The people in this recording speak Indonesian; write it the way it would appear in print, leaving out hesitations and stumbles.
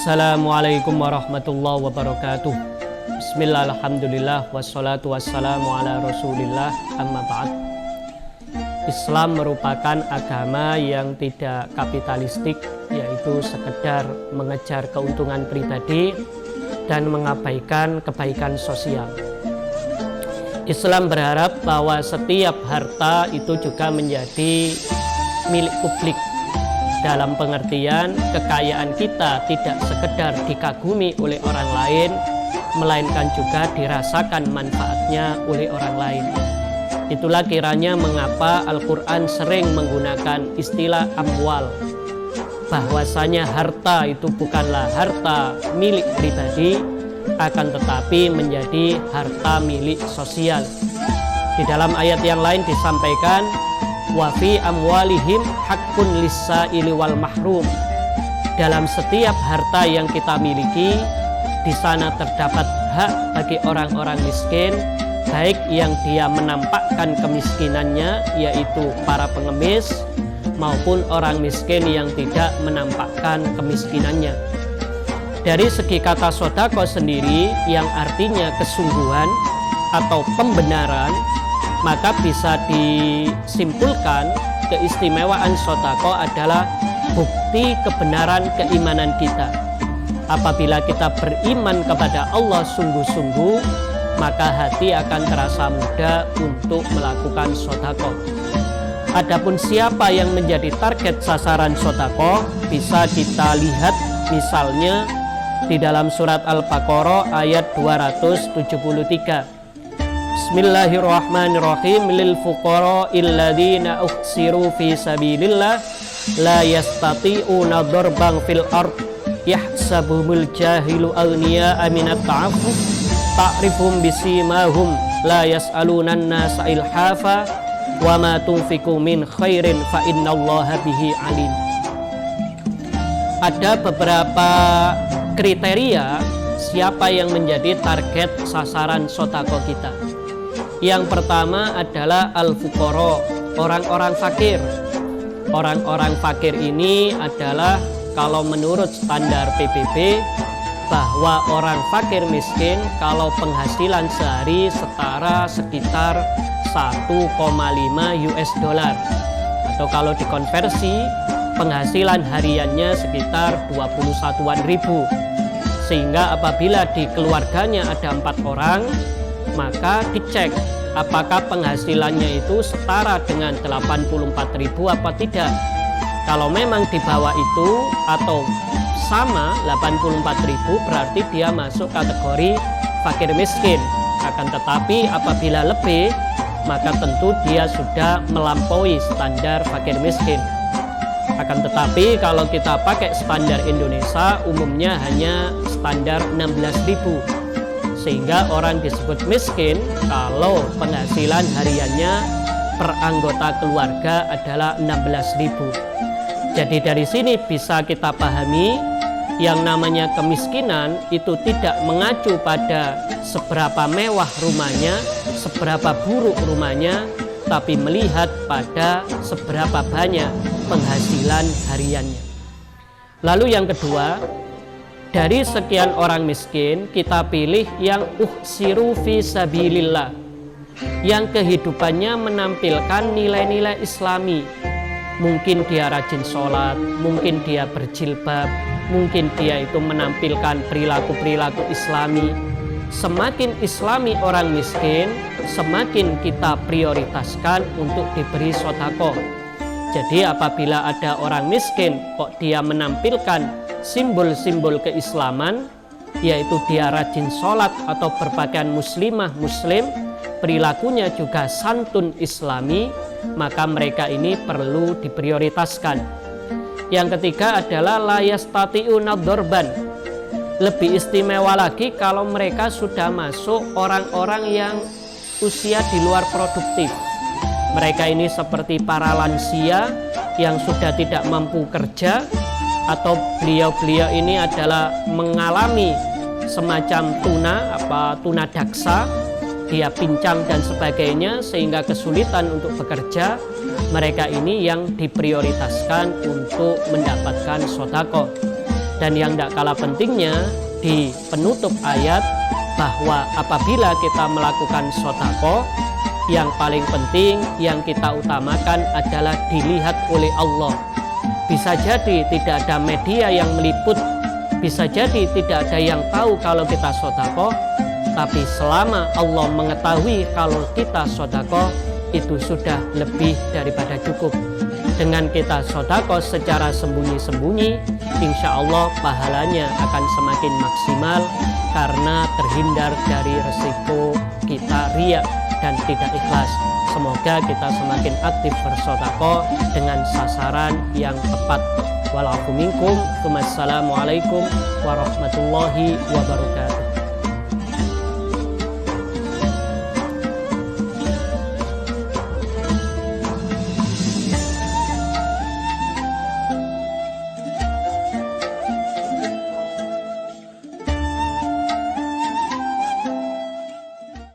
Assalamualaikum warahmatullahi wabarakatuh. Bismillah, alhamdulillah, wassalatu wassalamu ala rasulillah, amma ba'd. Islam merupakan agama yang tidak kapitalistik, yaitu sekedar mengejar keuntungan pribadi dan mengabaikan kebaikan sosial. Islam berharap bahwa setiap harta itu juga menjadi milik publik, dalam pengertian kekayaan kita tidak sekedar dikagumi oleh orang lain, melainkan juga dirasakan manfaatnya oleh orang lain. Itulah kiranya mengapa Al-Quran sering menggunakan istilah amwal, bahwasanya harta itu bukanlah harta milik pribadi, akan tetapi menjadi harta milik sosial. Di dalam ayat yang lain disampaikan, wa fi amwalihim haqqun lis-sa'ili wal mahrum. Dalam setiap harta yang kita miliki, di sana terdapat hak bagi orang-orang miskin, baik yang dia menampakkan kemiskinannya, yaitu para pengemis, maupun orang miskin yang tidak menampakkan kemiskinannya. Dari segi kata sodako sendiri, yang artinya kesungguhan atau pembenaran, maka bisa disimpulkan keistimewaan sodako adalah bukti kebenaran keimanan kita. Apabila kita beriman kepada Allah sungguh-sungguh, maka hati akan terasa mudah untuk melakukan sodako. Adapun siapa yang menjadi target sasaran sodako, bisa kita lihat misalnya di dalam surat Al-Baqarah ayat 273. Bismillahirrahmanirrahim. Lil fuqara'il ladzina uhsiru fi sabilillah la yastati'una darban fil ard yahsabuhumul jahilu aghniya'a minat ta'affuf ta'rifum bisimahum la yas'aluna an-nasa ilhafa wa ma tunfiqu min khairin fa innallaha bihi alim. Ada beberapa kriteria siapa yang menjadi target sasaran sodako kita. Yang pertama adalah al-fuqara, orang-orang fakir. Orang-orang fakir ini adalah, kalau menurut standar PBB, bahwa orang fakir miskin kalau penghasilan sehari setara sekitar 1,5 US dollar, atau kalau dikonversi penghasilan hariannya sekitar 21-an ribu. Sehingga apabila di keluarganya ada 4 orang, maka dicek apakah penghasilannya itu setara dengan 84.000 apa tidak. Kalau memang di bawah itu atau sama 84.000, berarti dia masuk kategori fakir miskin. Akan tetapi apabila lebih, maka tentu dia sudah melampaui standar fakir miskin. Akan tetapi kalau kita pakai standar Indonesia, umumnya hanya standar 16.000. Sehingga orang disebut miskin kalau penghasilan hariannya per anggota keluarga adalah 16.000. Jadi dari sini bisa kita pahami yang namanya kemiskinan itu tidak mengacu pada seberapa mewah rumahnya, seberapa buruk rumahnya, tapi melihat pada seberapa banyak penghasilan hariannya. Lalu yang kedua, dari sekian orang miskin, kita pilih yang uhsiru fi sabilillah, yang kehidupannya menampilkan nilai-nilai islami. Mungkin dia rajin sholat, mungkin dia berjilbab, mungkin dia itu menampilkan perilaku-perilaku islami. Semakin islami orang miskin, semakin kita prioritaskan untuk diberi sodako. Jadi apabila ada orang miskin kok dia menampilkan simbol-simbol keislaman, yaitu dia rajin sholat atau berpakaian muslimah muslim, perilakunya juga santun islami, maka mereka ini perlu diprioritaskan. Yang ketiga adalah la yastati'una dorban. Lebih istimewa lagi kalau mereka sudah masuk orang-orang yang usia di luar produktif. Mereka ini seperti para lansia yang sudah tidak mampu kerja, atau beliau-beliau ini adalah mengalami semacam tuna daksa, dia pincang dan sebagainya sehingga kesulitan untuk bekerja. Mereka ini yang diprioritaskan untuk mendapatkan sodako. Dan yang tidak kalah pentingnya di penutup ayat bahwa apabila kita melakukan sodako, yang paling penting yang kita utamakan adalah dilihat oleh Allah. Bisa jadi tidak ada media yang meliput, bisa jadi tidak ada yang tahu kalau kita sodako, tapi selama Allah mengetahui kalau kita sodako, itu sudah lebih daripada cukup. Dengan kita sodako secara sembunyi-sembunyi, insya Allah pahalanya akan semakin maksimal karena terhindar dari resiko kita riya dan tidak ikhlas. Semoga kita semakin aktif bersodako dengan sasaran yang tepat. Walafu minkum. Wassalamualaikum warahmatullahi wabarakatuh.